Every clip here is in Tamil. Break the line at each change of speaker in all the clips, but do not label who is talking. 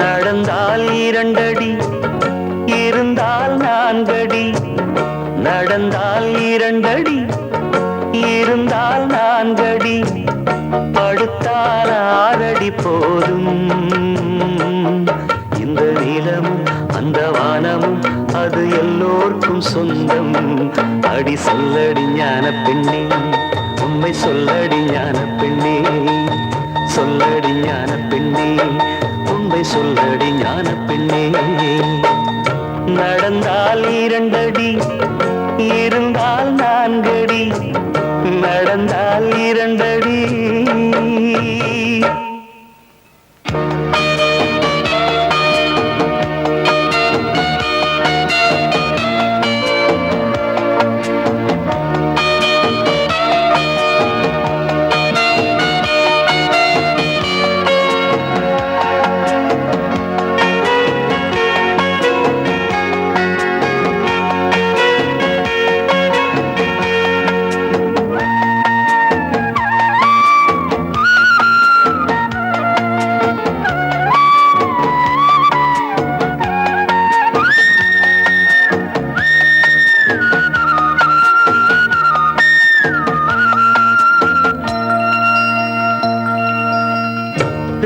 நடந்தால் இரண்டடி, இருந்தால் நான்கடி. நடந்தால் இரண்டடி, இருந்தால் நான்கடி. படுத்தால் ஆறடி போதும். இந்த நீளமும் அந்த வானமும் அது எல்லோர்க்கும் சொந்தம். அடி சொல்லடி ஞான பெண்ணே, உண்மை சொல்லடி ஞான பெண்ணே. சொல்லடி ஞான பெண்ணே, உண்மை சொல்லடி ஞான பெண்ணே. நடந்தால் இரண்டடி, இருந்தால் நான்கடி. நடந்தால் இரண்டடி.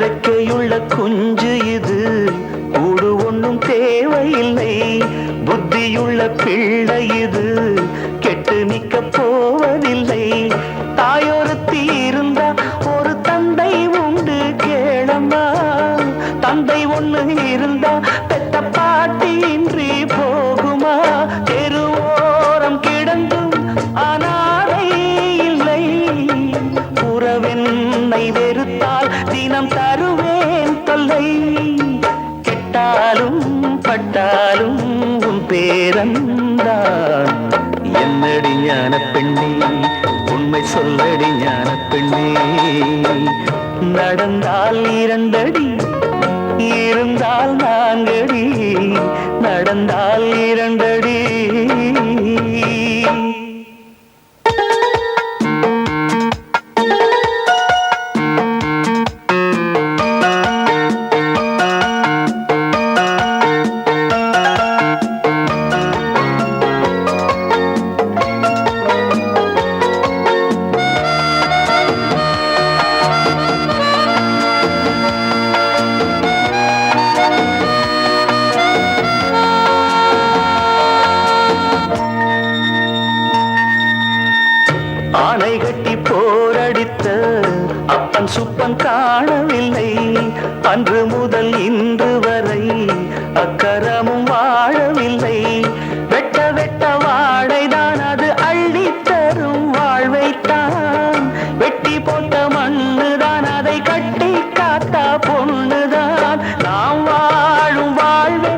ரெக்கையுள்ள குஞ்சு இது, கூடு ஒன்றும் தேவையில்லை. புத்தியுள்ள பிள்ளை இது, கெட்டு நிற்க போவதில்லை. தாயொருத்தி இருந்தா ஒரு தந்தை உண்டு கேளம்மா. தந்தை ஒண்ணு இருந்தா பெத்த பாட்டி இன்றி போகுமா? தெருவோரம் கிடந்தும் அனாதை இல்லை. உறவென்னை வெறுத்தால் தினம் தருவேன் தொல்லை. கெட்டாலும் பட்டாலும் உன் பேரந்தான். என்னடி ஞான பெண்ணே, உண்மை சொல்லடி ஞான பெண்ணே. நடந்தால் இரண்டடி, இருந்தால் நான்கடி. நடந்தால் இரண்டடி. ஆனை கட்டி போரடித்த அப்பன் சுப்பன் காணவில்லை. அன்று முதல் இன்று வரை அக்கரமும் வாழவில்லை. வெட்ட வெட்ட வாழைதான் அது அள்ளி தரும் வாழ்வைத்தான். வெட்டி போட்ட மண்ணுதான் அதை கட்டி காத்தா பொண்ணுதான். நாம் வாழும் வாழ்வே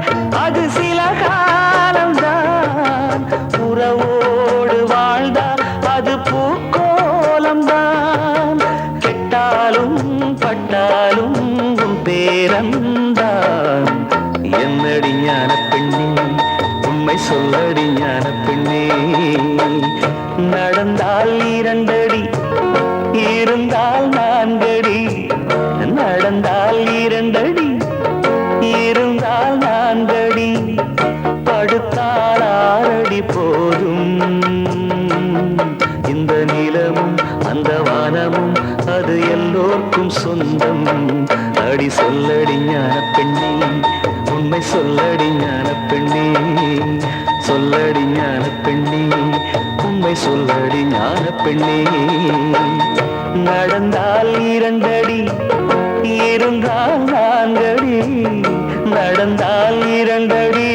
அது சில காலம்தான். உறவோடு வாழ்ந்தால் அது பூக்கோலம்தான். கெட்டாலும் பட்டாலும் உன் பேரந்தான். என்னடி ஞான பெண்ணே, உண்மை சொல்லடி ஞான பெண்ணே. நடந்தால் இரண்டடி, இருந்தால் நான்கடி. நடந்தால் இரண்டடி, இருந்தால் நான்கடி. படுத்தால் ஆறடி போதும். இந்த நிலமும் அந்த வானமும் அது எல்லோர்க்கும் சொந்தம். அடி சொல்லடி ஞான பெண்ணே, உண்மை சொல்லடி ஞான பெண்ணே. சொல்லடி ஞான பெண்ணே, உண்மை சொல்லடி ஞான பெண்ணே. நடந்தால் இரண்டடி, இருந்தால் நான்கடி. நடந்தால் இரண்டடி.